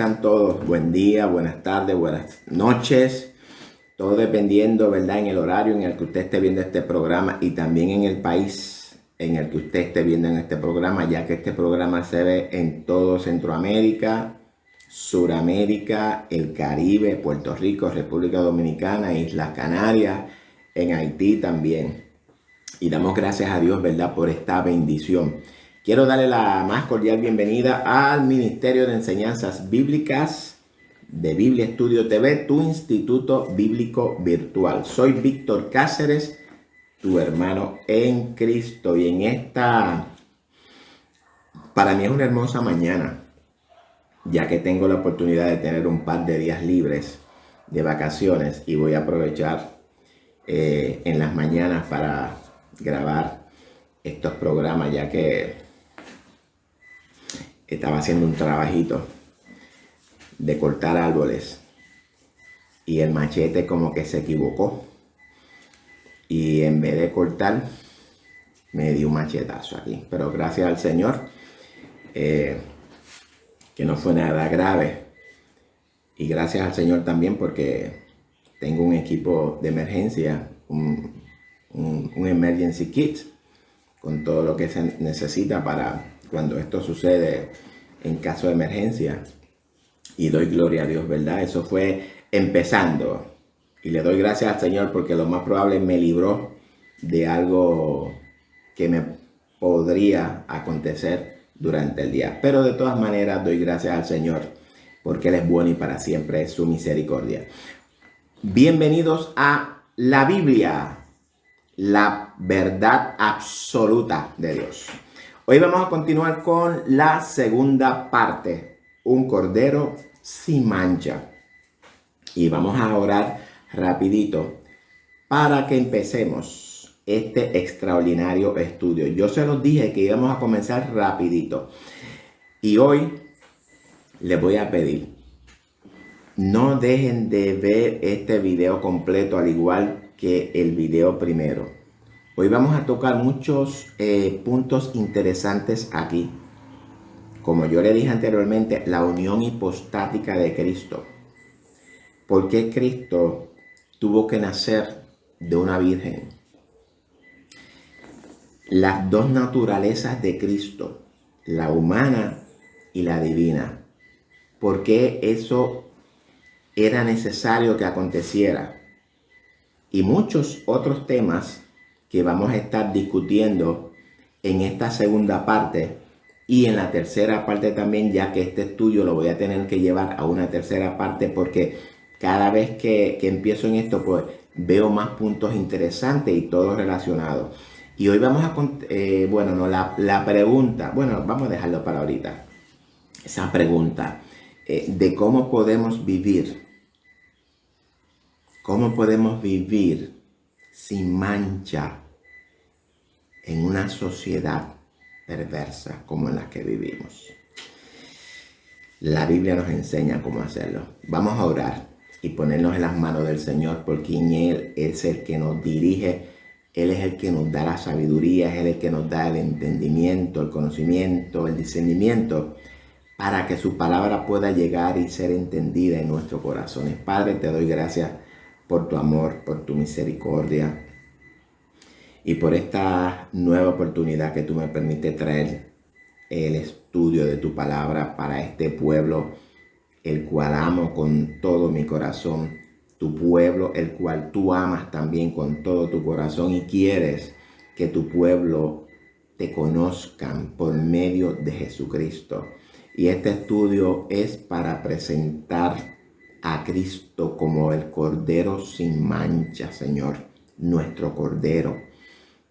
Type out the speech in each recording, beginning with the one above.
están todos? Buen día, buenas tardes, buenas noches. Todo dependiendo, ¿verdad?, en el horario en el que usted esté viendo este programa y también en el país en el que usted esté viendo en este programa, ya que este programa se ve en todo Centroamérica, Suramérica, el Caribe, Puerto Rico, República Dominicana, Islas Canarias, en Haití también. Y damos gracias a Dios, ¿verdad?, por esta bendición. Quiero darle la más cordial bienvenida al Ministerio de Enseñanzas Bíblicas de Biblia Estudio TV, tu instituto bíblico virtual. Soy Víctor Cáceres, tu hermano en Cristo. Y en esta, para mí es una hermosa mañana, ya que tengo la oportunidad de tener un par de días libres de vacaciones y voy a aprovechar en las mañanas para grabar estos programas, ya que estaba haciendo un trabajito de cortar árboles y el machete como que se equivocó y en vez de cortar me dio un machetazo aquí, pero gracias al Señor que no fue nada grave, y gracias al Señor también porque tengo un equipo de emergencia, un emergency kit con todo lo que se necesita para cuando esto sucede en caso de emergencia. Y doy gloria a Dios, ¿verdad? Eso fue empezando. Y le doy gracias al Señor porque lo más probable me libró de algo que me podría acontecer durante el día. Pero de todas maneras doy gracias al Señor porque Él es bueno y para siempre es su misericordia. Bienvenidos a la Biblia, la verdad absoluta de Dios. Hoy vamos a continuar con la segunda parte, un cordero sin mancha. Y vamos a orar rapidito para que empecemos este extraordinario estudio. Yo se los dije que íbamos a comenzar rapidito. Y hoy les voy a pedir, no dejen de ver este video completo al igual que el video primero. Hoy vamos a tocar muchos puntos interesantes aquí. Como yo le dije anteriormente, la unión hipostática de Cristo. ¿Por qué Cristo tuvo que nacer de una virgen? Las dos naturalezas de Cristo, la humana y la divina. ¿Por qué eso era necesario que aconteciera? Y muchos otros temas que vamos a estar discutiendo en esta segunda parte y en la tercera parte también, ya que este estudio lo voy a tener que llevar a una tercera parte porque cada vez que empiezo en esto, pues veo más puntos interesantes y todos relacionados. Y hoy vamos a, la pregunta, vamos a dejarlo para ahorita. Esa pregunta de cómo podemos vivir sin mancha en una sociedad perversa como en la que vivimos. La Biblia nos enseña cómo hacerlo. Vamos a orar y ponernos en las manos del Señor, porque Él es el que nos dirige, Él es el que nos da la sabiduría, Él es el que nos da el entendimiento, el conocimiento, el discernimiento, para que su palabra pueda llegar y ser entendida en nuestros corazones. Padre, te doy gracias por tu amor, por tu misericordia y por esta nueva oportunidad que tú me permites traer el estudio de tu palabra para este pueblo, el cual amo con todo mi corazón. Tu pueblo, el cual tú amas también con todo tu corazón y quieres que tu pueblo te conozcan por medio de Jesucristo. Y este estudio es para presentar a Cristo como el Cordero sin mancha, Señor, nuestro Cordero.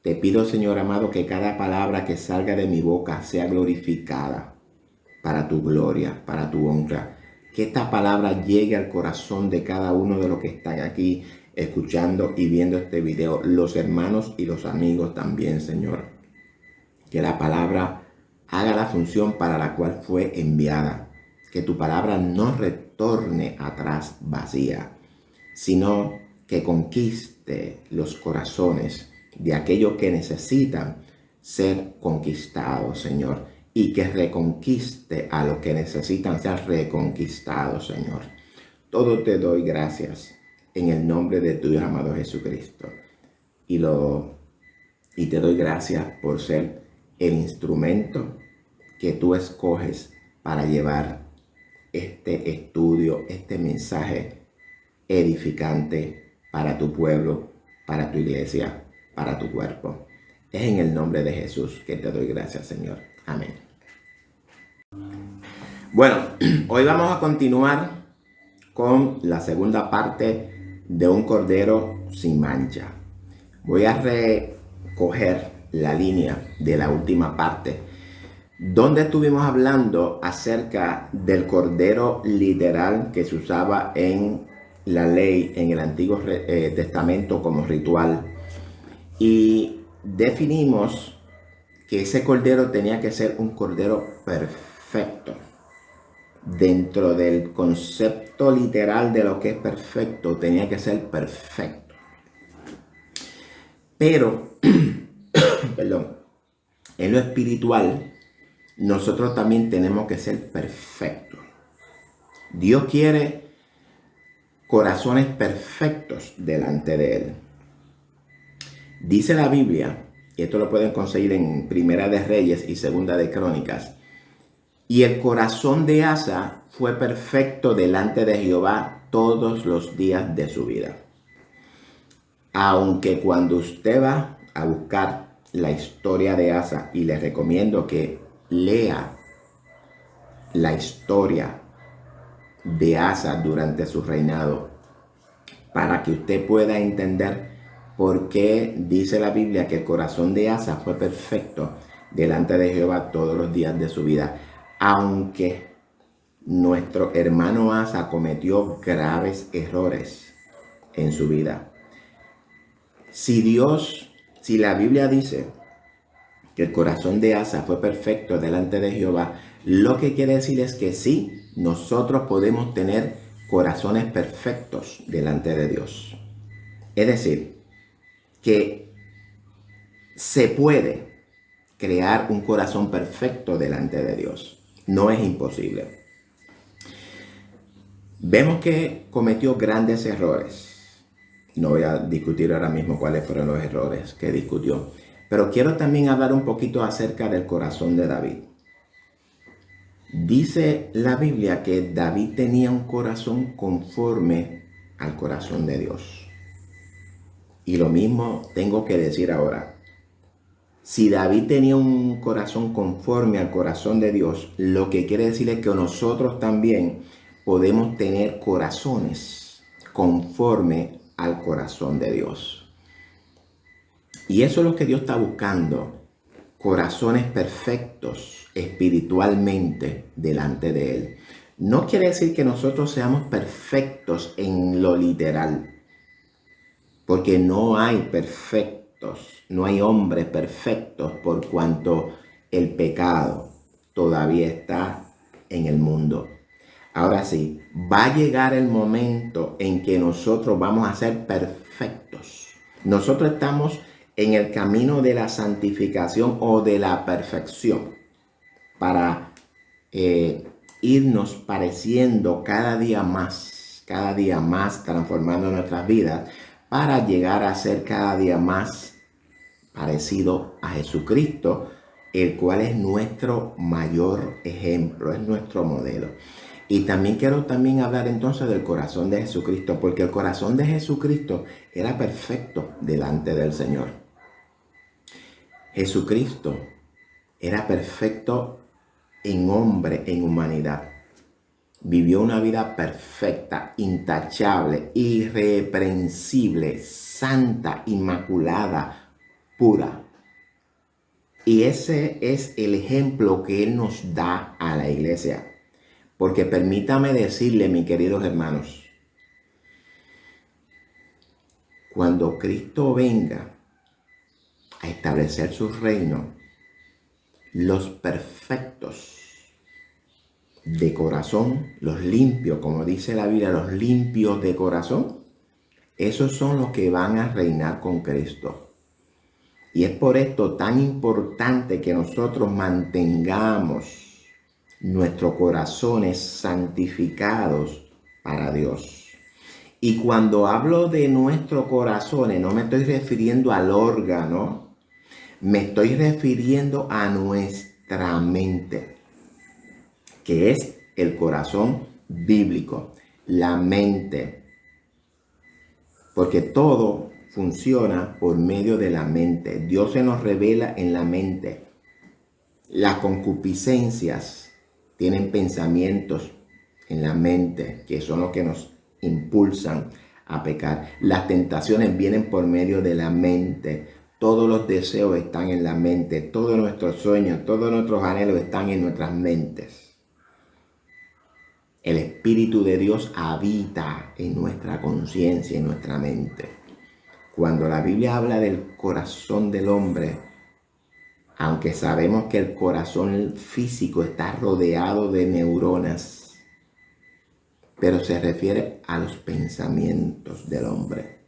Te pido, Señor amado, que cada palabra que salga de mi boca sea glorificada para tu gloria, para tu honra. Que esta palabra llegue al corazón de cada uno de los que están aquí escuchando y viendo este video, los hermanos y los amigos también, Señor. Que la palabra haga la función para la cual fue enviada. Que tu palabra no retorne atrás vacía, sino que conquiste los corazones de aquellos que necesitan ser conquistados, Señor. y que reconquiste a los que necesitan ser reconquistados, Señor. Todo te doy gracias en el nombre de tu Hijo amado Jesucristo. Y te doy gracias por ser el instrumento que tú escoges para llevar este estudio, este mensaje edificante para tu pueblo, para tu iglesia, para tu cuerpo. Es en el nombre de Jesús que te doy gracias, Señor. Amén. Bueno, hoy vamos a continuar con la segunda parte de un cordero sin mancha. Voy a recoger la línea de la última parte, donde estuvimos hablando acerca del cordero literal que se usaba en la ley en el Antiguo Testamento como ritual. Y definimos que ese cordero tenía que ser un cordero perfecto. Dentro del concepto literal de lo que es perfecto, tenía que ser perfecto. Pero, perdón, en lo espiritual, nosotros también tenemos que ser perfectos. Dios quiere corazones perfectos delante de Él. Dice la Biblia, y esto lo pueden conseguir en Primera de Reyes y Segunda de Crónicas, y el corazón de Asa fue perfecto delante de Jehová todos los días de su vida. Aunque cuando usted va a buscar la historia de Asa, y le recomiendo que lea la historia de Asa durante su reinado, para que usted pueda entender por qué dice la Biblia que el corazón de Asa fue perfecto delante de Jehová todos los días de su vida. Aunque nuestro hermano Asa cometió graves errores en su vida. Si la Biblia dice que el corazón de Asa fue perfecto delante de Jehová, lo que quiere decir es que sí, nosotros podemos tener corazones perfectos delante de Dios. Es decir, que se puede crear un corazón perfecto delante de Dios. No es imposible. Vemos que cometió grandes errores. No voy a discutir ahora mismo cuáles fueron los errores que discutió. Pero quiero también hablar un poquito acerca del corazón de David. Dice la Biblia que David tenía un corazón conforme al corazón de Dios. Y lo mismo tengo que decir ahora. Si David tenía un corazón conforme al corazón de Dios, lo que quiere decir es que nosotros también podemos tener corazones conforme al corazón de Dios. Y eso es lo que Dios está buscando, corazones perfectos espiritualmente delante de Él. No quiere decir que nosotros seamos perfectos en lo literal, porque no hay perfectos. No hay hombres perfectos por cuanto el pecado todavía está en el mundo. Ahora sí, va a llegar el momento en que nosotros vamos a ser perfectos. Nosotros estamos en el camino de la santificación o de la perfección para irnos pareciendo cada día más transformando nuestras vidas, para llegar a ser cada día más parecido a Jesucristo, el cual es nuestro mayor ejemplo, es nuestro modelo. Y también quiero hablar entonces del corazón de Jesucristo, porque el corazón de Jesucristo era perfecto delante del Señor. Jesucristo era perfecto en hombre, en humanidad. Vivió una vida perfecta, intachable, irreprensible, santa, inmaculada, pura. Y ese es el ejemplo que Él nos da a la iglesia. Porque permítame decirle, mis queridos hermanos, cuando Cristo venga a establecer su reino, los perfectos de corazón, los limpios, como dice la Biblia, los limpios de corazón, esos son los que van a reinar con Cristo. Y es por esto tan importante que nosotros mantengamos nuestros corazones santificados para Dios. Y cuando hablo de nuestros corazones, no me estoy refiriendo al órgano, me estoy refiriendo a nuestra mente, que es el corazón bíblico, la mente. Porque todo funciona por medio de la mente. Dios se nos revela en la mente. Las concupiscencias tienen pensamientos en la mente, que son los que nos impulsan a pecar. Las tentaciones vienen por medio de la mente. Todos los deseos están en la mente. Todos nuestros sueños, todos nuestros anhelos están en nuestras mentes. El Espíritu de Dios habita en nuestra conciencia, en nuestra mente. Cuando la Biblia habla del corazón del hombre, aunque sabemos que el corazón físico está rodeado de neuronas, pero se refiere a los pensamientos del hombre,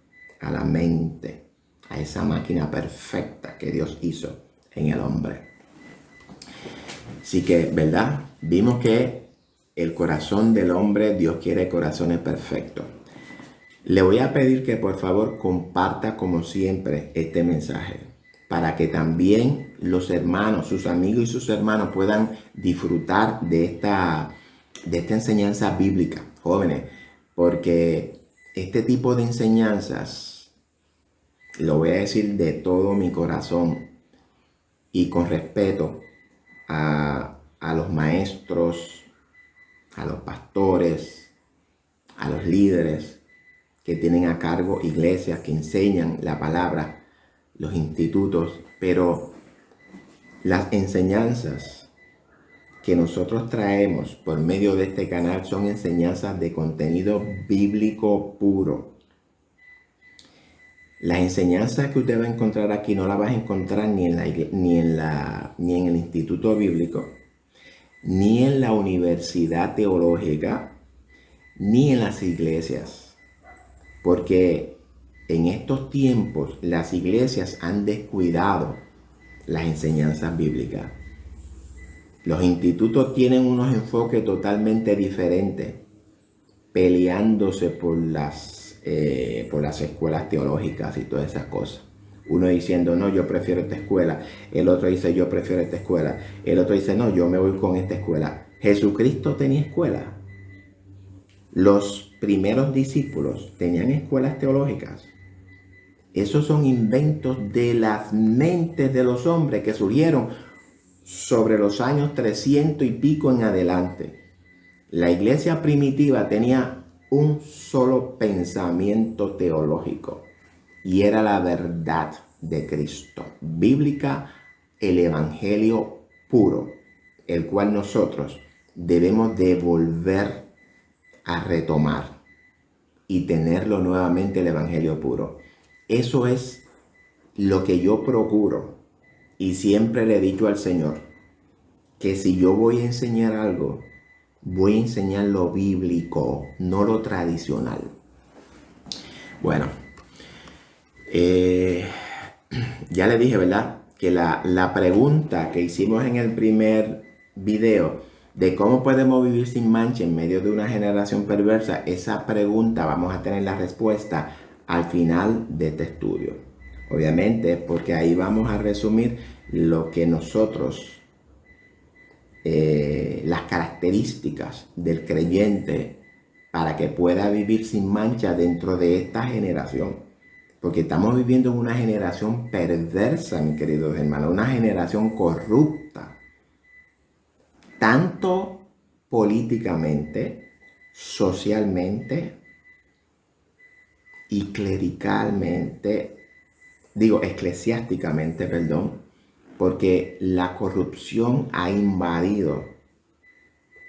a la mente, a esa máquina perfecta que Dios hizo en el hombre. Así que, ¿verdad? Vimos que el corazón del hombre, Dios quiere corazones perfectos. Le voy a pedir que por favor comparta como siempre este mensaje para que también los hermanos, sus amigos y sus hermanos puedan disfrutar de esta enseñanza bíblica, jóvenes, porque este tipo de enseñanzas, lo voy a decir de todo mi corazón y con respeto a los maestros, a los pastores, a los líderes que tienen a cargo iglesias que enseñan la palabra, los institutos, pero las enseñanzas que nosotros traemos por medio de este canal son enseñanzas de contenido bíblico puro. Las enseñanzas que usted va a encontrar aquí no las vas a encontrar ni en el instituto bíblico, ni en la universidad teológica, ni en las iglesias. Porque en estos tiempos las iglesias han descuidado las enseñanzas bíblicas. Los institutos tienen unos enfoques totalmente diferentes, peleándose por las escuelas teológicas y todas esas cosas. Uno diciendo, no, yo prefiero esta escuela. El otro dice, yo prefiero esta escuela. El otro dice, no, yo me voy con esta escuela. Jesucristo tenía escuela. Los primeros discípulos tenían escuelas teológicas. Esos son inventos de las mentes de los hombres que surgieron sobre los años 300 y pico en adelante. La iglesia primitiva tenía un solo pensamiento teológico y era la verdad de Cristo, bíblica, el evangelio puro, el cual nosotros debemos de volver a retomar y tenerlo nuevamente, el evangelio puro. Eso es lo que yo procuro y siempre le he dicho al Señor, que si yo voy a enseñar algo, voy a enseñar lo bíblico, no lo tradicional. Bueno, ya le dije, ¿verdad? Que la pregunta que hicimos en el primer video de cómo podemos vivir sin mancha en medio de una generación perversa, esa pregunta vamos a tener la respuesta al final de este estudio. Obviamente, porque ahí vamos a resumir lo que nosotros, las características del creyente para que pueda vivir sin mancha dentro de esta generación. Porque estamos viviendo en una generación perversa, mis queridos hermanos, una generación corrupta, tanto políticamente, socialmente y clericalmente, eclesiásticamente, porque la corrupción ha invadido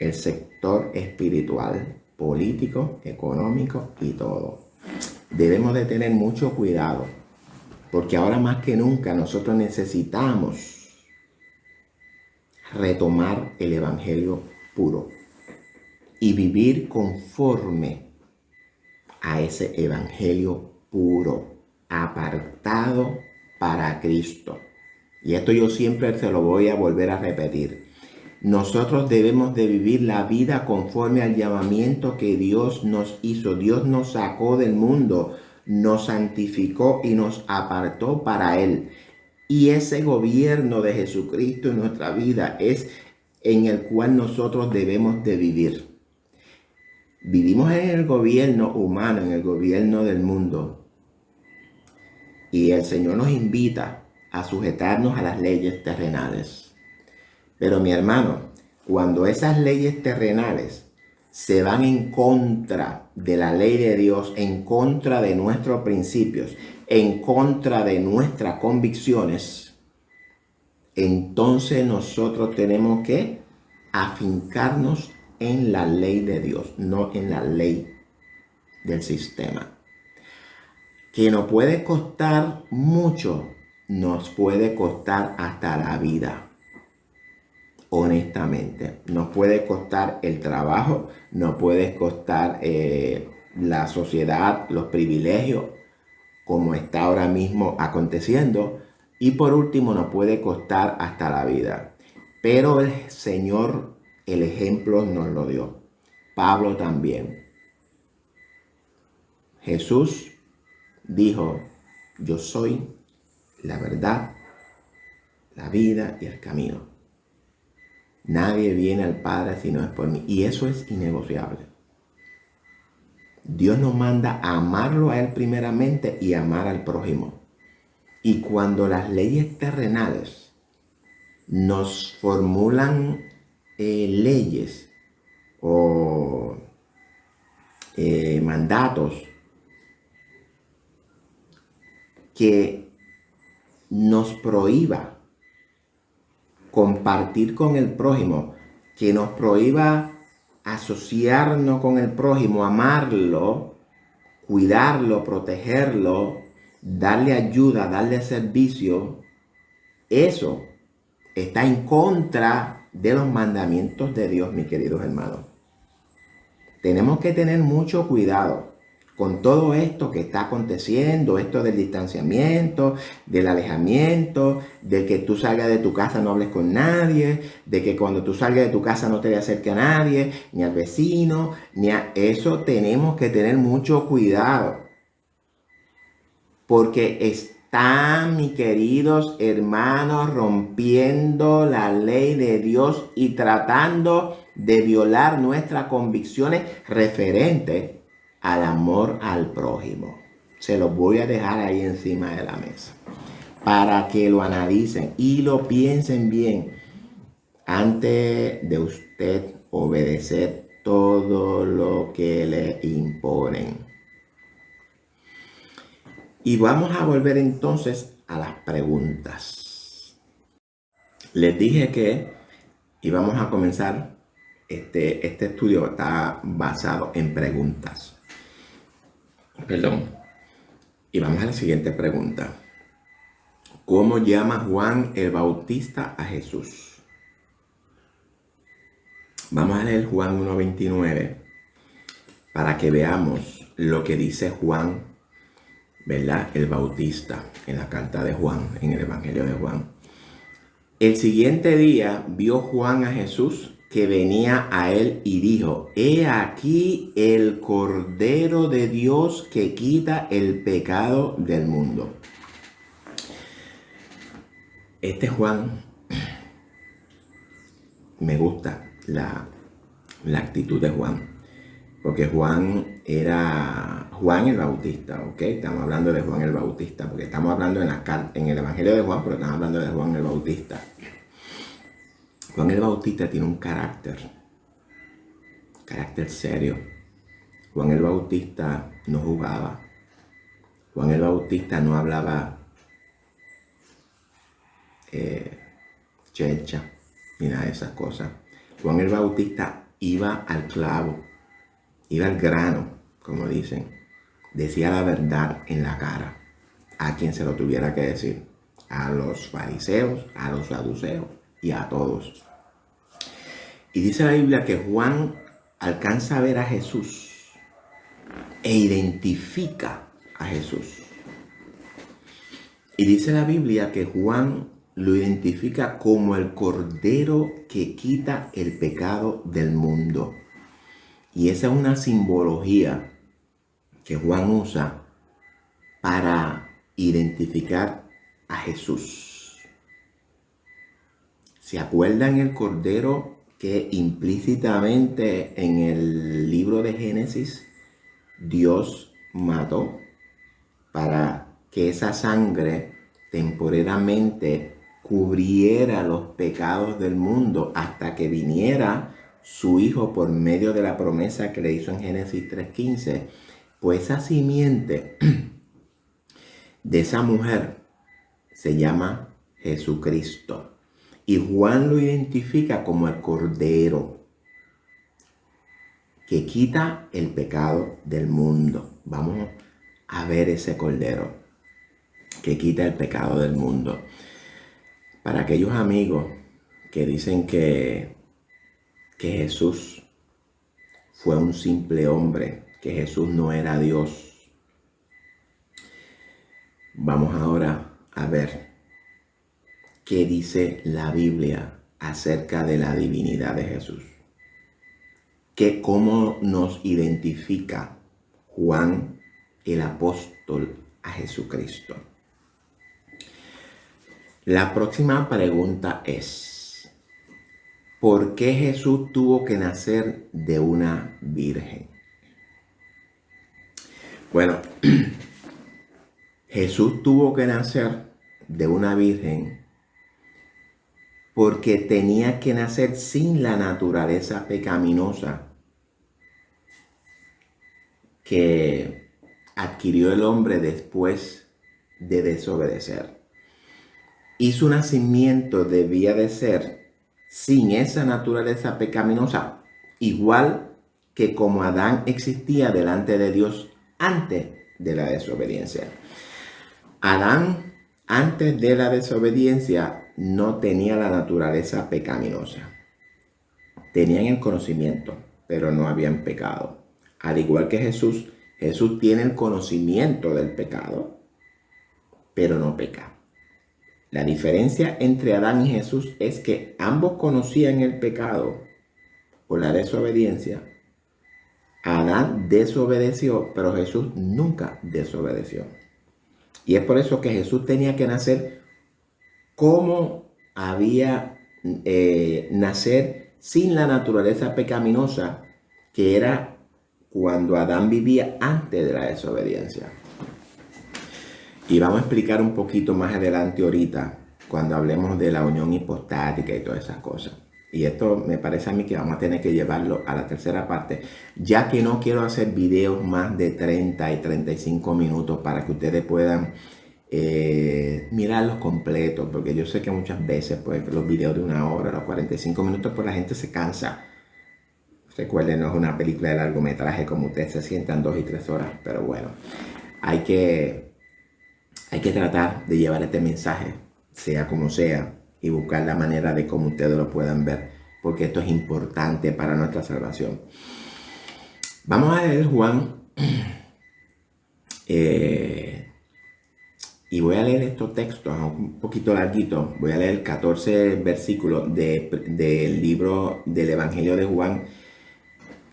el sector espiritual, político, económico y todo. Debemos de tener mucho cuidado, porque ahora más que nunca nosotros necesitamos retomar el evangelio puro y vivir conforme a ese evangelio puro, apartado para Cristo. Y esto yo siempre se lo voy a volver a repetir. Nosotros debemos de vivir la vida conforme al llamamiento que Dios nos hizo. Dios nos sacó del mundo, nos santificó y nos apartó para Él. Y ese gobierno de Jesucristo en nuestra vida es en el cual nosotros debemos de vivir. Vivimos en el gobierno humano, en el gobierno del mundo. Y el Señor nos invita a sujetarnos a las leyes terrenales. Pero mi hermano, cuando esas leyes terrenales se van en contra de la ley de Dios, en contra de nuestros principios, en contra de nuestras convicciones, entonces nosotros tenemos que afincarnos en la ley de Dios, no en la ley del sistema. Que nos puede costar mucho, nos puede costar hasta la vida. Honestamente, nos puede costar el trabajo, nos puede costar la sociedad, los privilegios, como está ahora mismo aconteciendo, y por último nos puede costar hasta la vida. Pero el Señor, el ejemplo nos lo dio. Pablo también. Jesús dijo: yo soy la verdad, la vida y el camino. Nadie viene al Padre si no es por mí. Y eso es innegociable. Dios nos manda a amarlo a Él primeramente y amar al prójimo. Y cuando las leyes terrenales nos formulan leyes o mandatos que nos prohíba compartir con el prójimo, que nos prohíba asociarnos con el prójimo, amarlo, cuidarlo, protegerlo, darle ayuda, darle servicio, eso está en contra de los mandamientos de Dios, mis queridos hermanos. Tenemos que tener mucho cuidado con todo esto que está aconteciendo, esto del distanciamiento, del alejamiento, de que tú salgas de tu casa no hables con nadie, de que cuando tú salgas de tu casa no te le acerques a nadie, ni al vecino, ni a eso. Tenemos que tener mucho cuidado, porque están, mis queridos hermanos, rompiendo la ley de Dios y tratando de violar nuestras convicciones referentes al amor al prójimo. Se los voy a dejar ahí encima de la mesa para que lo analicen y lo piensen bien antes de usted obedecer todo lo que le imponen. Y vamos a volver entonces a las preguntas. Les dije que íbamos a comenzar, este estudio está basado en preguntas. Y vamos a la siguiente pregunta. ¿Cómo llama Juan el Bautista a Jesús? Vamos a leer Juan 1:29 para que veamos lo que dice Juan, ¿verdad? El Bautista, en la carta de Juan, en el Evangelio de Juan. El siguiente día vio Juan a Jesús que venía a él y dijo: he aquí el Cordero de Dios que quita el pecado del mundo. Este Juan, me gusta la actitud de Juan, porque Juan era Juan el Bautista, ¿ok? Estamos hablando de Juan el Bautista, porque estamos hablando en el Evangelio de Juan, pero estamos hablando de Juan el Bautista. Juan el Bautista tiene un carácter serio. Juan el Bautista no jugaba. Juan el Bautista no hablaba checha ni nada de esas cosas. Juan el Bautista iba al clavo, iba al grano, como dicen. Decía la verdad en la cara a quien se lo tuviera que decir. A los fariseos, a los saduceos y a todos. Y dice la Biblia que Juan alcanza a ver a Jesús e identifica a Jesús. Y dice la Biblia que Juan lo identifica como el Cordero que quita el pecado del mundo. Y esa es una simbología que Juan usa para identificar a Jesús. ¿Se acuerdan el Cordero que implícitamente en el libro de Génesis Dios mató para que esa sangre temporalmente cubriera los pecados del mundo hasta que viniera su Hijo por medio de la promesa que le hizo en Génesis 3:15? Pues esa simiente de esa mujer se llama Jesucristo. Y Juan lo identifica como el Cordero que quita el pecado del mundo. Vamos a ver ese Cordero que quita el pecado del mundo. Para aquellos amigos que dicen que Jesús fue un simple hombre, que Jesús no era Dios, vamos ahora a ver qué dice la Biblia acerca de la divinidad de Jesús. Cómo nos identifica Juan el apóstol a Jesucristo. La próxima pregunta es: ¿por qué Jesús tuvo que nacer de una virgen? Bueno, Jesús tuvo que nacer de una virgen porque tenía que nacer sin la naturaleza pecaminosa que adquirió el hombre después de desobedecer. Y su nacimiento debía de ser sin esa naturaleza pecaminosa, igual que como Adán existía delante de Dios antes de la desobediencia. Adán, antes de la desobediencia, no tenía la naturaleza pecaminosa. Tenían el conocimiento, pero no habían pecado. Al igual que Jesús, Jesús tiene el conocimiento del pecado, pero no peca. La diferencia entre Adán y Jesús es que ambos conocían el pecado por la desobediencia. Adán desobedeció, pero Jesús nunca desobedeció. Y es por eso que Jesús tenía que nacer como había nacer sin la naturaleza pecaminosa, que era cuando Adán vivía antes de la desobediencia. Y vamos a explicar un poquito más adelante ahorita, cuando hablemos de la unión hipostática y todas esas cosas. Y esto me parece a mí que vamos a tener que llevarlo a la tercera parte, ya que no quiero hacer videos más de 30 y 35 minutos para que ustedes puedan mirarlos completos, porque yo sé que muchas veces pues, los videos de una hora, los 45 minutos, pues la gente se cansa. Recuerden, no es una película de largometraje como ustedes se sientan 2 y 3 horas, pero bueno, hay que tratar de llevar este mensaje, sea como sea, y buscar la manera de cómo ustedes lo puedan ver, porque esto es importante para nuestra salvación. Vamos a leer Juan, y voy a leer estos textos un poquito larguitos. Voy a leer 14 versículos del libro del Evangelio de Juan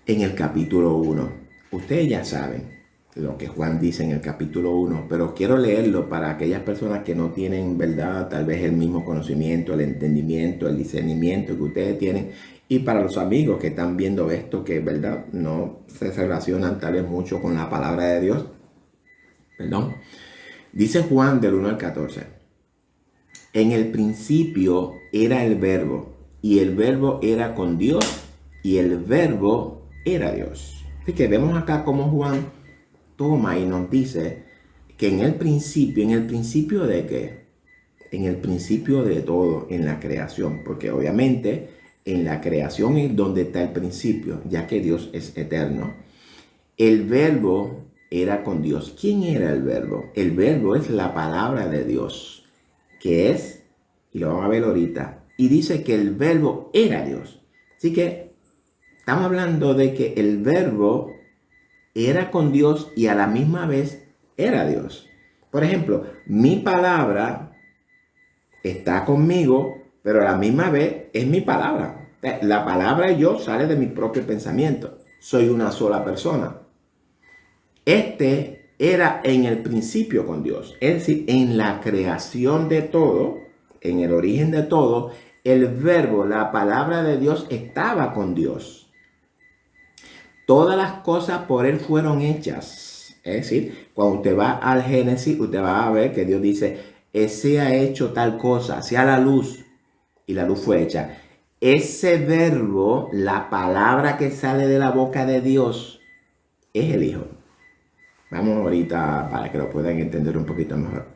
en el capítulo 1. Ustedes ya saben lo que Juan dice en el capítulo 1, pero quiero leerlo para aquellas personas que no tienen, ¿verdad?, tal vez el mismo conocimiento, el entendimiento, el discernimiento que ustedes tienen, y para los amigos que están viendo esto, que, ¿verdad?, no se relacionan tal vez mucho con la palabra de Dios. Perdón. Dice Juan del 1 al 14. En el principio era el Verbo, y el Verbo era con Dios, y el Verbo era Dios. Así que vemos acá cómo Juan toma y nos dice que ¿en el principio de qué? En el principio de todo, en la creación, porque obviamente en la creación es donde está el principio, ya que Dios es eterno. El Verbo era con Dios. ¿Quién era el Verbo? El Verbo es la palabra de Dios, que es, y lo vamos a ver ahorita, y dice que el Verbo era Dios. Así que estamos hablando de que el Verbo era con Dios y a la misma vez era Dios. Por ejemplo, mi palabra está conmigo, pero a la misma vez es mi palabra. La palabra y yo sale de mi propio pensamiento. Soy una sola persona. Este era en el principio con Dios. Es decir, en la creación de todo, en el origen de todo, el verbo, la palabra de Dios estaba con Dios. Todas las cosas por Él fueron hechas. Es decir, cuando usted va al Génesis, usted va a ver que Dios dice, se ha hecho tal cosa, sea la luz, y la luz fue hecha. Ese verbo, la palabra que sale de la boca de Dios, es el Hijo. Vamos ahorita para que lo puedan entender un poquito mejor.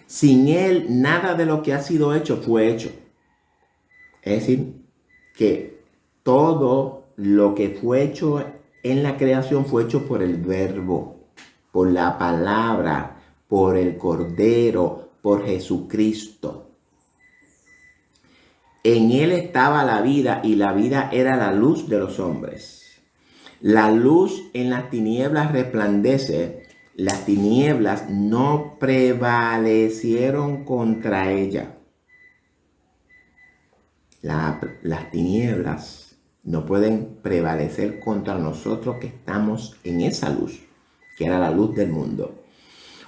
Sin Él, nada de lo que ha sido hecho fue hecho. Es decir, que todo lo que fue hecho en la creación fue hecho por el verbo, por la palabra, por el Cordero, por Jesucristo. En Él estaba la vida y la vida era la luz de los hombres. La luz en las tinieblas resplandece. Las tinieblas no prevalecieron contra ella. Las tinieblas no pueden prevalecer contra nosotros que estamos en esa luz, que era la luz del mundo.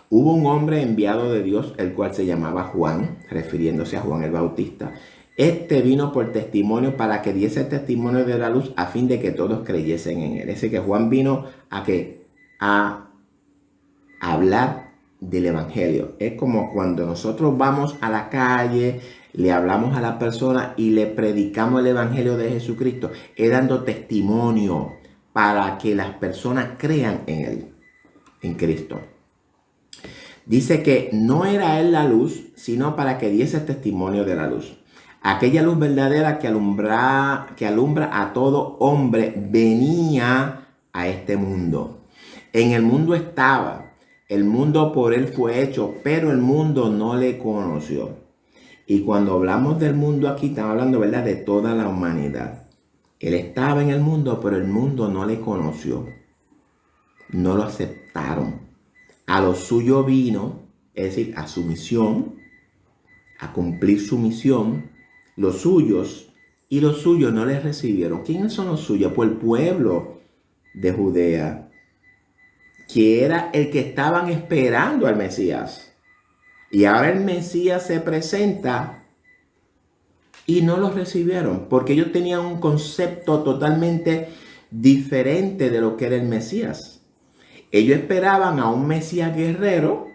Hubo un hombre enviado de Dios, el cual se llamaba Juan, refiriéndose a Juan el Bautista. Este vino por testimonio para que diese testimonio de la luz a fin de que todos creyesen en él. Es decir, que Juan vino a hablar del evangelio. Es como cuando nosotros vamos a la calle, le hablamos a la persona y le predicamos el evangelio de Jesucristo. Es dando testimonio para que las personas crean en él, en Cristo. Dice que no era él la luz, sino para que diese testimonio de la luz. Aquella luz verdadera que alumbra a todo hombre venía a este mundo. En el mundo estaba. El mundo por él fue hecho, pero el mundo no le conoció. Y cuando hablamos del mundo aquí, estamos hablando, ¿verdad?, de toda la humanidad. Él estaba en el mundo, pero el mundo no le conoció. No lo aceptaron. A lo suyo vino, es decir, a su misión, a cumplir su misión, los suyos, y los suyos no les recibieron. ¿Quiénes son los suyos? Pues el pueblo de Judea, que era el que estaban esperando al Mesías. Y ahora el Mesías se presenta y no los recibieron, porque ellos tenían un concepto totalmente diferente de lo que era el Mesías. Ellos esperaban a un Mesías guerrero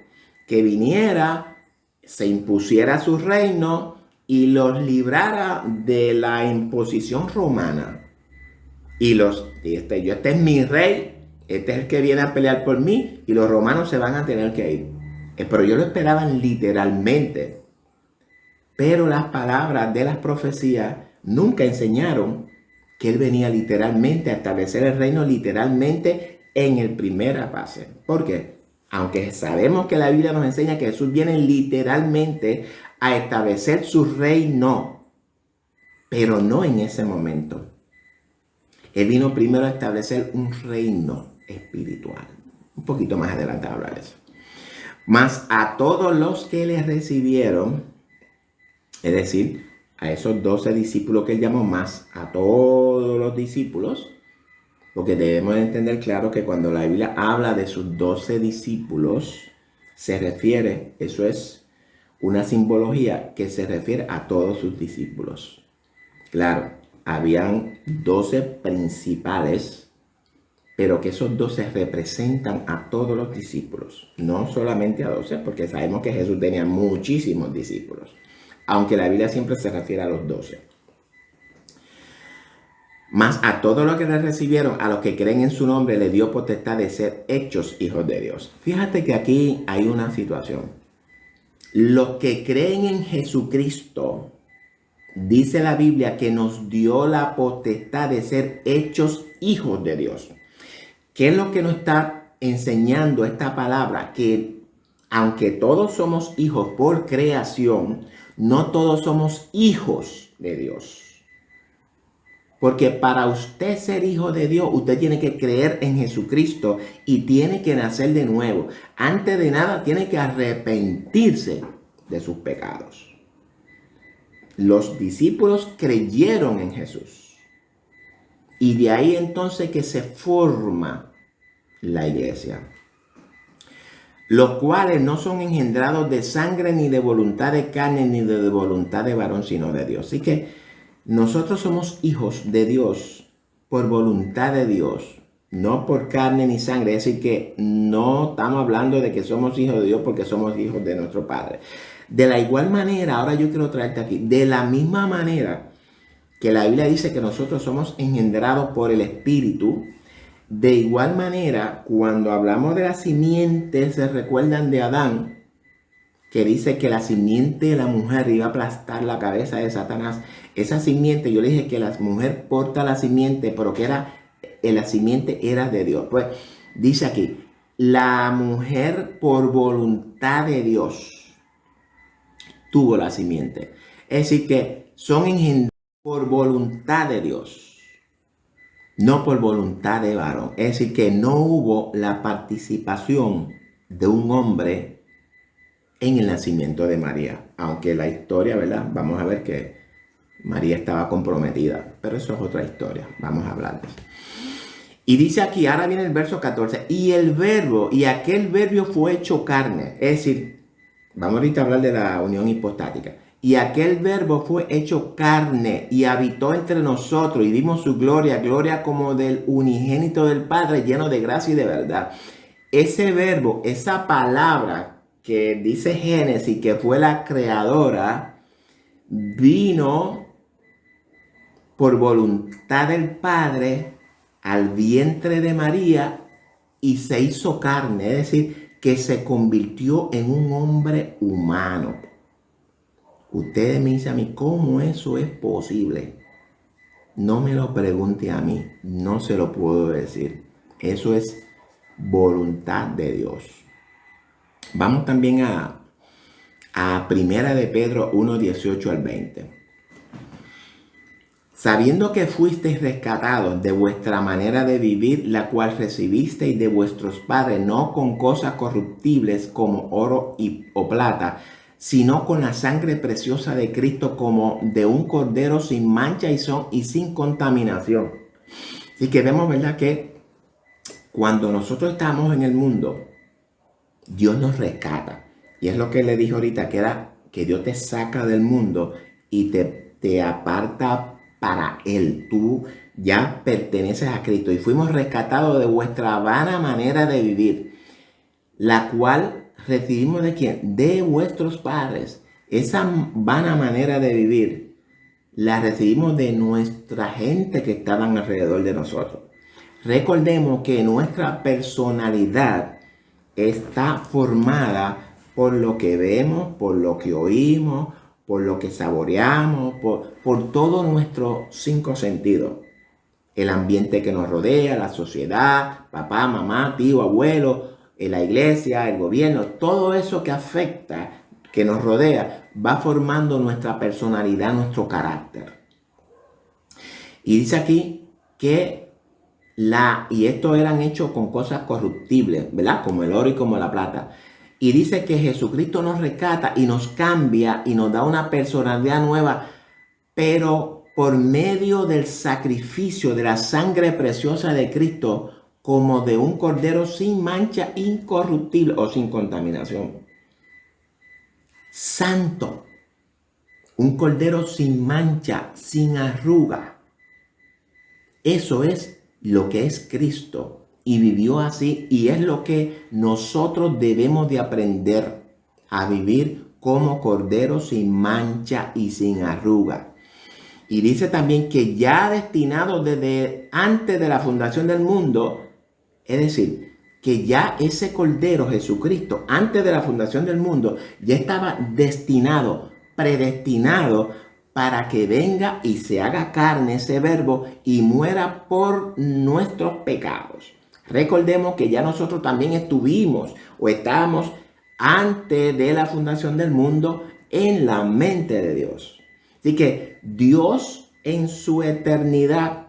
que viniera, se impusiera su reino y los librara de la imposición romana. Este es mi rey, este es el que viene a pelear por mí y los romanos se van a tener que ir. Pero ellos lo esperaban literalmente. Pero las palabras de las profecías nunca enseñaron que él venía literalmente a establecer el reino literalmente en el primera fase. ¿Por qué? Aunque sabemos que la Biblia nos enseña que Jesús viene literalmente a establecer su reino, pero no en ese momento. Él vino primero a establecer un reino espiritual. Un poquito más adelante a hablar de eso. Mas a todos los que le recibieron, es decir, a esos 12 discípulos que él llamó, más a todos los discípulos, porque debemos entender claro que cuando la Biblia habla de sus 12 discípulos, se refiere, eso es una simbología que se refiere a todos sus discípulos. Claro, habían 12 principales, pero que esos 12 representan a todos los discípulos, no solamente a 12, porque sabemos que Jesús tenía muchísimos discípulos, aunque la Biblia siempre se refiere a los 12. Mas a todos los que le recibieron, a los que creen en su nombre, le dio potestad de ser hechos hijos de Dios. Fíjate que aquí hay una situación. Los que creen en Jesucristo, dice la Biblia que nos dio la potestad de ser hechos hijos de Dios. ¿Qué es lo que nos está enseñando esta palabra? Que aunque todos somos hijos por creación, no todos somos hijos de Dios. Porque para usted ser hijo de Dios, usted tiene que creer en Jesucristo y tiene que nacer de nuevo. Antes de nada, tiene que arrepentirse de sus pecados. Los discípulos creyeron en Jesús. Y de ahí entonces que se forma la iglesia. Los cuales no son engendrados de sangre, ni de voluntad de carne, ni de voluntad de varón, sino de Dios. Así que nosotros somos hijos de Dios por voluntad de Dios, no por carne ni sangre. Es decir, que no estamos hablando de que somos hijos de Dios porque somos hijos de nuestro Padre. De la igual manera, ahora yo quiero traerte aquí, de la misma manera que la Biblia dice que nosotros somos engendrados por el Espíritu, de igual manera, cuando hablamos de la simiente, se recuerdan de Adán, que dice que la simiente de la mujer iba a aplastar la cabeza de Satanás. Esa simiente, yo le dije que la mujer porta la simiente, pero que la simiente era de Dios. Pues dice aquí, la mujer por voluntad de Dios tuvo la simiente. Es decir, que son engendrados por voluntad de Dios, no por voluntad de varón. Es decir, que no hubo la participación de un hombre en el nacimiento de María. Aunque la historia, ¿verdad? Vamos a ver que María estaba comprometida, pero eso es otra historia. Vamos a hablar de eso. Y dice aquí, ahora viene el verso 14, y el verbo, y aquel verbo fue hecho carne. Es decir, vamos ahorita a hablar de la unión hipostática. Y aquel verbo fue hecho carne y habitó entre nosotros y vimos su gloria, gloria como del unigénito del Padre, lleno de gracia y de verdad. Ese verbo, esa palabra que dice Génesis, que fue la creadora, vino por voluntad del Padre al vientre de María y se hizo carne, es decir, que se convirtió en un hombre humano. Ustedes me dicen a mí, ¿cómo eso es posible? No me lo pregunte a mí, no se lo puedo decir. Eso es voluntad de Dios. Vamos también a Primera de Pedro 1, 18 al 20. Sabiendo que fuisteis rescatados de vuestra manera de vivir, la cual recibisteis de vuestros padres, no con cosas corruptibles como oro o plata, sino con la sangre preciosa de Cristo, como de un cordero sin mancha y sin contaminación. Así que vemos, ¿verdad?, que cuando nosotros estamos en el mundo, Dios nos rescata. Y es lo que le dije ahorita, que Dios te saca del mundo y te aparta para Él. Tú ya perteneces a Cristo y fuimos rescatados de vuestra vana manera de vivir, la cual recibimos ¿de quién? De vuestros padres. Esa vana manera de vivir la recibimos de nuestra gente que estaban alrededor de nosotros. Recordemos que nuestra personalidad está formada por lo que vemos, por lo que oímos, por lo que saboreamos, por todos nuestros 5 sentidos. El ambiente que nos rodea, la sociedad, papá, mamá, tío, abuelo, la iglesia, el gobierno, todo eso que afecta, que nos rodea, va formando nuestra personalidad, nuestro carácter. Y dice aquí que y estos eran hechos con cosas corruptibles, ¿verdad? Como el oro y como la plata. Y dice que Jesucristo nos rescata y nos cambia y nos da una personalidad nueva, pero por medio del sacrificio de la sangre preciosa de Cristo, como de un cordero sin mancha, incorruptible o sin contaminación. Santo. Un cordero sin mancha, sin arruga. Eso es lo que es Cristo. Y vivió así. Y es lo que nosotros debemos de aprender a vivir como cordero sin mancha y sin arruga. Y dice también que ya destinado desde antes de la fundación del mundo, es decir, que ya ese Cordero Jesucristo, antes de la fundación del mundo, ya estaba destinado, predestinado para que venga y se haga carne ese verbo y muera por nuestros pecados. Recordemos que ya nosotros también estuvimos o estábamos antes de la fundación del mundo en la mente de Dios. Así que Dios en su eternidad,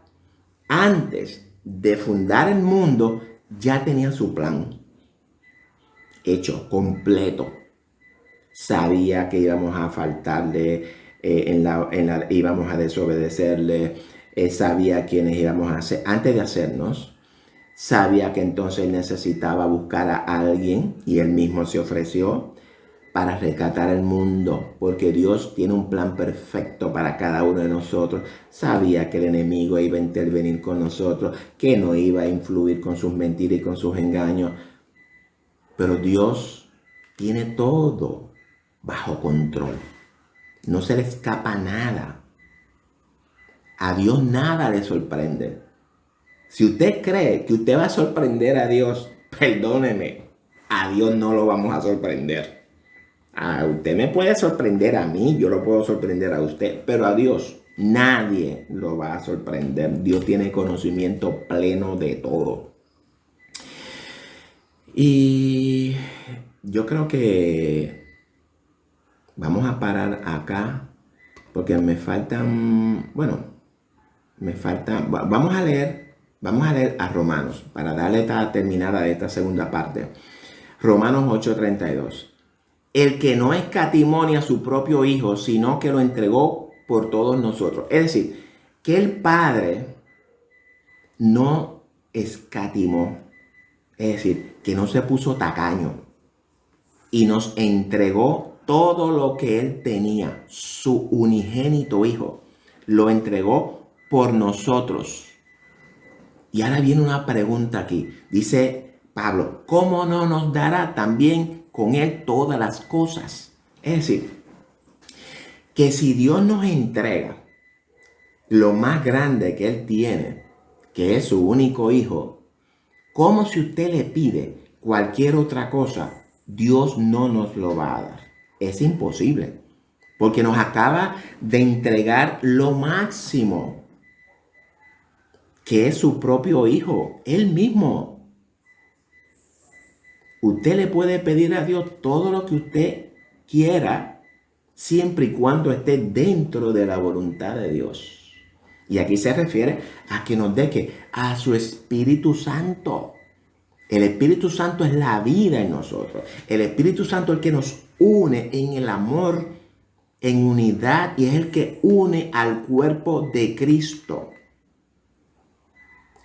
antes de fundar el mundo, ya tenía su plan hecho, completo. Sabía que íbamos a faltarle, íbamos a desobedecerle, sabía quiénes íbamos a hacer. Antes de hacernos, sabía que entonces necesitaba buscar a alguien y él mismo se ofreció para rescatar el mundo, porque Dios tiene un plan perfecto para cada uno de nosotros. Sabía que el enemigo iba a intervenir con nosotros, que no iba a influir con sus mentiras y con sus engaños, pero Dios tiene todo bajo control. No se le escapa nada. A Dios nada le sorprende. Si usted cree que usted va a sorprender a Dios, perdóneme, a Dios no lo vamos a sorprender. A usted me puede sorprender a mí, yo lo puedo sorprender a usted, pero a Dios nadie lo va a sorprender. Dios tiene conocimiento pleno de todo. Y yo creo que vamos a parar acá porque me faltan, vamos a leer a Romanos para darle esta terminada de esta segunda parte. Romanos 8:32. El que no escatimó a su propio Hijo, sino que lo entregó por todos nosotros. Es decir, que el Padre no escatimó. Es decir, que no se puso tacaño y nos entregó todo lo que Él tenía, su unigénito Hijo. Lo entregó por nosotros. Y ahora viene una pregunta aquí. Dice Pablo, ¿cómo no nos dará también con Él todas las cosas? Es decir, que si Dios nos entrega lo más grande que Él tiene, que es su único Hijo, ¿cómo si usted le pide cualquier otra cosa, Dios no nos lo va a dar? Es imposible, porque nos acaba de entregar lo máximo, que es su propio Hijo, Él mismo. Usted le puede pedir a Dios todo lo que usted quiera, siempre y cuando esté dentro de la voluntad de Dios. Y aquí se refiere a que nos dé a su Espíritu Santo. El Espíritu Santo es la vida en nosotros. El Espíritu Santo es el que nos une en el amor, en unidad, y es el que une al cuerpo de Cristo.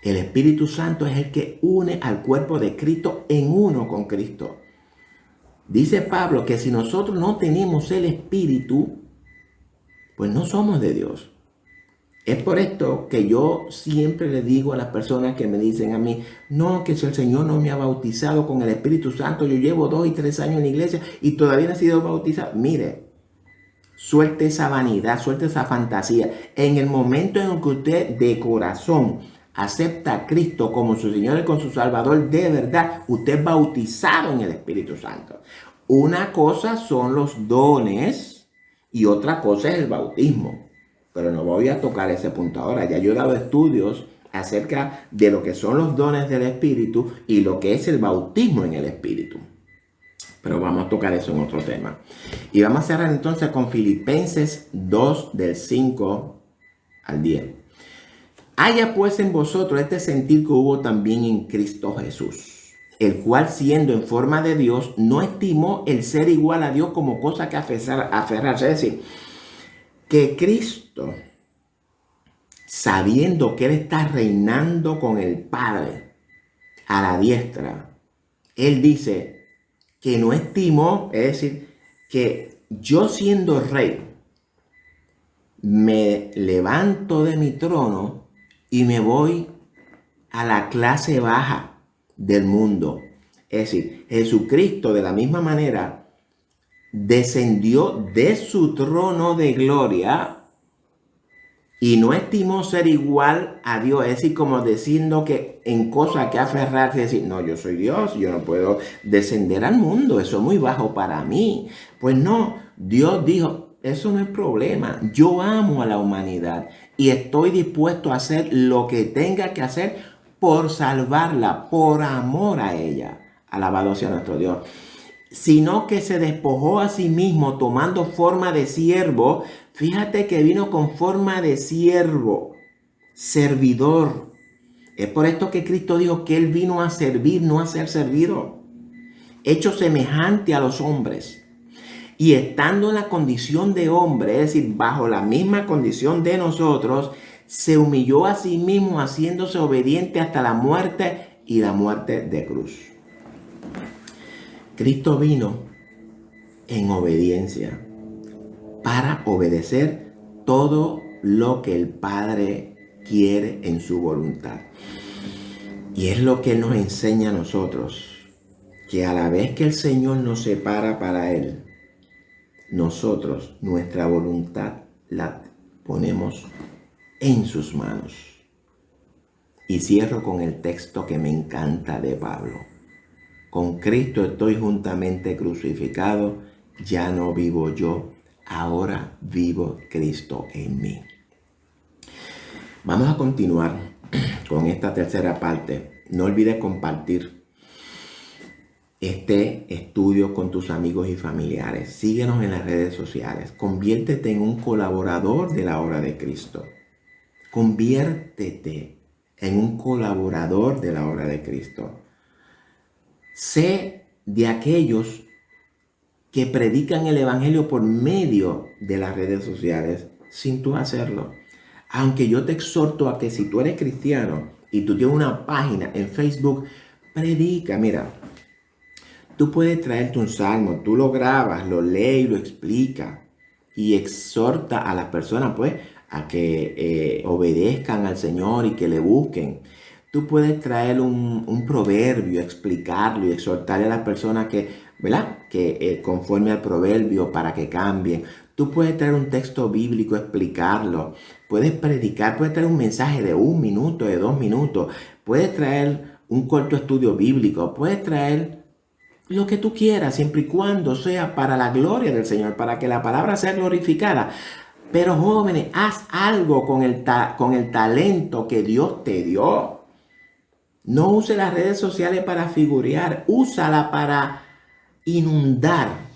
El Espíritu Santo es el que une al cuerpo de Cristo en uno con Cristo. Dice Pablo que si nosotros no tenemos el Espíritu, pues no somos de Dios. Es por esto que yo siempre le digo a las personas que me dicen a mí, no, que si el Señor no me ha bautizado con el Espíritu Santo, yo llevo 2 y 3 años en la iglesia y todavía no he sido bautizado. Mire, suelte esa vanidad, suelte esa fantasía. En el momento en el que usted de corazón acepta a Cristo como su Señor y como su Salvador, de verdad, usted es bautizado en el Espíritu Santo. Una cosa son los dones y otra cosa es el bautismo. Pero no voy a tocar ese punto ahora. Ya yo he dado estudios acerca de lo que son los dones del Espíritu y lo que es el bautismo en el Espíritu. Pero vamos a tocar eso en otro tema. Y vamos a cerrar entonces con Filipenses 2, del 5 al 10. Haya pues en vosotros este sentir que hubo también en Cristo Jesús, el cual siendo en forma de Dios, no estimó el ser igual a Dios como cosa que aferrarse. Es decir, que Cristo, sabiendo que Él está reinando con el Padre a la diestra, Él dice que no estimó, es decir, que yo siendo rey, me levanto de mi trono y me voy a la clase baja del mundo. Es decir, Jesucristo de la misma manera descendió de su trono de gloria y no estimó ser igual a Dios. Es decir, como diciendo que en cosas que aferrarse, decir, no, yo soy Dios, yo no puedo descender al mundo, eso es muy bajo para mí. Pues no, Dios dijo, eso no es problema, yo amo a la humanidad y estoy dispuesto a hacer lo que tenga que hacer por salvarla, por amor a ella. Alabado sea nuestro Dios. sino que se despojó a sí mismo tomando forma de siervo. Fíjate que vino con forma de siervo, servidor. Es por esto que Cristo dijo que Él vino a servir, no a ser servido. Hecho semejante a los hombres. Y estando en la condición de hombre, es decir, bajo la misma condición de nosotros, se humilló a sí mismo haciéndose obediente hasta la muerte y la muerte de cruz. Cristo vino en obediencia para obedecer todo lo que el Padre quiere en su voluntad. Y es lo que Él nos enseña a nosotros, que a la vez que el Señor nos separa para Él, nosotros, nuestra voluntad, la ponemos en sus manos. Y cierro con el texto que me encanta de Pablo. Con Cristo estoy juntamente crucificado, ya no vivo yo, ahora vivo Cristo en mí. Vamos a continuar con esta tercera parte. No olvides compartir este estudio con tus amigos y familiares. Síguenos en las redes sociales. Conviértete en un colaborador de la obra de Cristo. Conviértete en un colaborador de la obra de Cristo. Sé de aquellos que predican el evangelio por medio de las redes sociales sin tú hacerlo. Aunque yo te exhorto a que si tú eres cristiano y tú tienes una página en Facebook, predica. Mira, tú puedes traerte un salmo, tú lo grabas, lo lees y lo explicas y exhorta a las personas pues a que obedezcan al Señor y que le busquen. Tú puedes traer un proverbio, explicarlo y exhortarle a las personas que, ¿verdad? Que conforme al proverbio para que cambien. Tú puedes traer un texto bíblico, explicarlo. Puedes predicar, puedes traer un mensaje de 1 minuto, de 2 minutos. Puedes traer un corto estudio bíblico. Puedes traer lo que tú quieras, siempre y cuando sea para la gloria del Señor, para que la palabra sea glorificada. Pero jóvenes, haz algo con el talento que Dios te dio. No use las redes sociales para figurear, úsala para inundar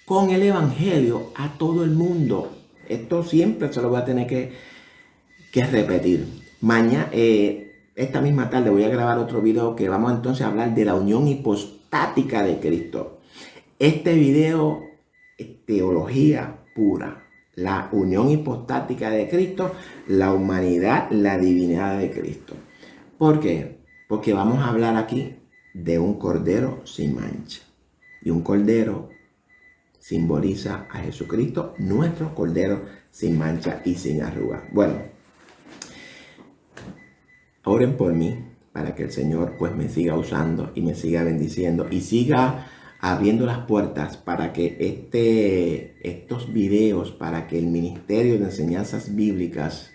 con el evangelio a todo el mundo. Esto siempre se lo voy a tener que repetir. Mañana, esta misma tarde voy a grabar otro video que vamos entonces a hablar de la unión hipostática de Cristo. Este video es teología pura. La unión hipostática de Cristo, la humanidad, la divinidad de Cristo. ¿Por qué? Porque vamos a hablar aquí de un cordero sin mancha. Y un cordero simboliza a Jesucristo, nuestro cordero sin mancha y sin arruga. Bueno, oren por mí para que el Señor pues me siga usando y me siga bendiciendo y siga abriendo las puertas para que estos videos, para que el Ministerio de Enseñanzas Bíblicas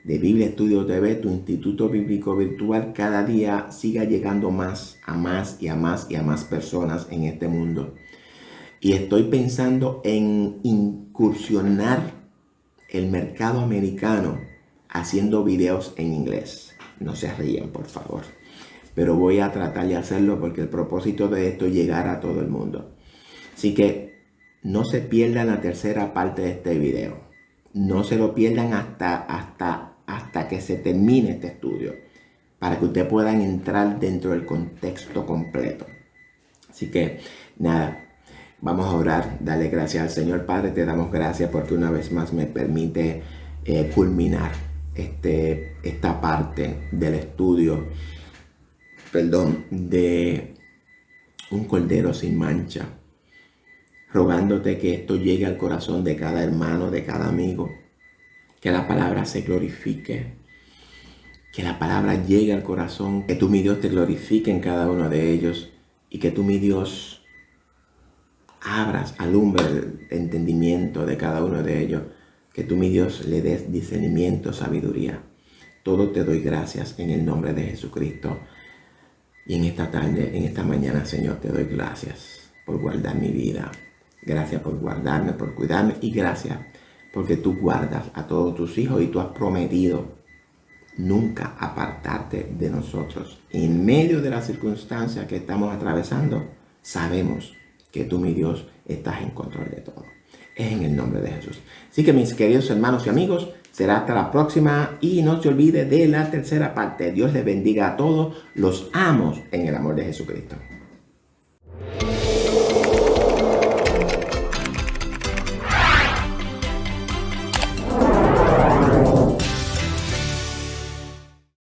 de Biblia Estudio TV, tu instituto bíblico virtual, cada día siga llegando más a más y a más y a más personas en este mundo. Y estoy pensando en incursionar el mercado americano haciendo videos en inglés. No se ríen, por favor. Pero voy a tratar de hacerlo porque el propósito de esto es llegar a todo el mundo. Así que no se pierdan la tercera parte de este video. No se lo pierdan hasta que se termine este estudio, para que ustedes puedan entrar dentro del contexto completo. Así que nada, vamos a orar, darle gracias al Señor. Padre, te damos gracias porque una vez más me permite culminar esta parte del estudio, de un cordero sin mancha, rogándote que esto llegue al corazón de cada hermano, de cada amigo, que la palabra se glorifique, que la palabra llegue al corazón, que tú, mi Dios, te glorifique en cada uno de ellos y que tú, mi Dios, alumbre el entendimiento de cada uno de ellos, que tú, mi Dios, le des discernimiento, sabiduría. Todo te doy gracias en el nombre de Jesucristo. Y en esta tarde, en esta mañana, Señor, te doy gracias por guardar mi vida. Gracias por guardarme, por cuidarme y gracias porque tú guardas a todos tus hijos y tú has prometido nunca apartarte de nosotros. En medio de las circunstancias que estamos atravesando, sabemos que tú, mi Dios, estás en control de todo. En el nombre de Jesús. Así que mis queridos hermanos y amigos, será hasta la próxima y no se olvide de la tercera parte. Dios les bendiga a todos. Los amo en el amor de Jesucristo.